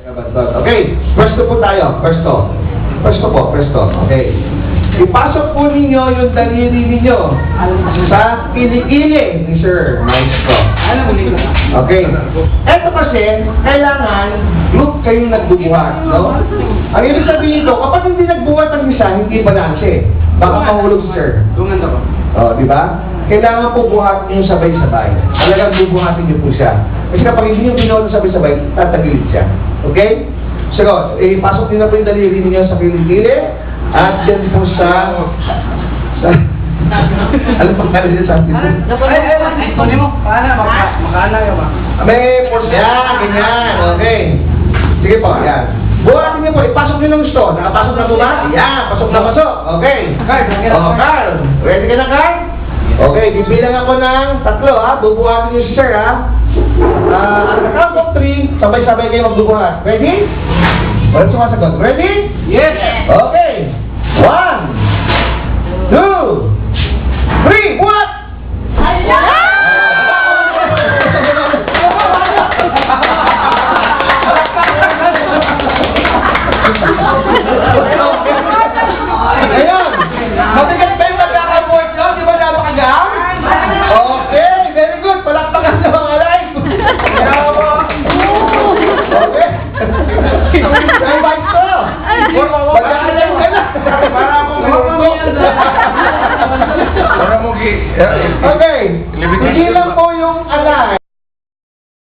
Okay, pwesto po tayo. Pwesto. Okay. Ipasok po ninyo yung daliri ninyo sa kilikili ni Sir Maestro. Okay. Eto kasi, kailangan group kayong nagbubuhat, no? Ang ibig sabihin ko, kapag hindi nagbuhat ang isa, hindi balanse. Baka mahulog si Sir. Di ba? Kailangan po buhat niyo sabay-sabay. Talagang bubuhatin niyo po siya. Kasi kapag hindi niyo binuhat sabay-sabay, tatagilid siya. Okay? So, ipasok niyo na po yung daliri ninyo sa kilikili. At yan po sa ano pang kala niya sa atin? May portion. Yan, ganyan. Okay. Sige po, yan. Buhatin niyo po, ipasok niyo ng gusto. Nakapasok na po ba? Yan, pasok na pasok. Okay. Carl. Ready ka na, Carl? Okay, bibilang ako ng 3, ha? Bubuhatin niyo si Sir, ha? At the count of 3, sabay-sabay kayo magbubuhat. Ready? Walang sumasagot. Ready? Yes! Okay. 1, 2, 3, buhat! Ayan! Matigas ba yung magkakabuhat nyo? Di ba napakagaan? Okay, very good. Palakpakan sa mga live. Okay. Invite ko. Magkakalang ka na. Okay. Hindi lang po yung alay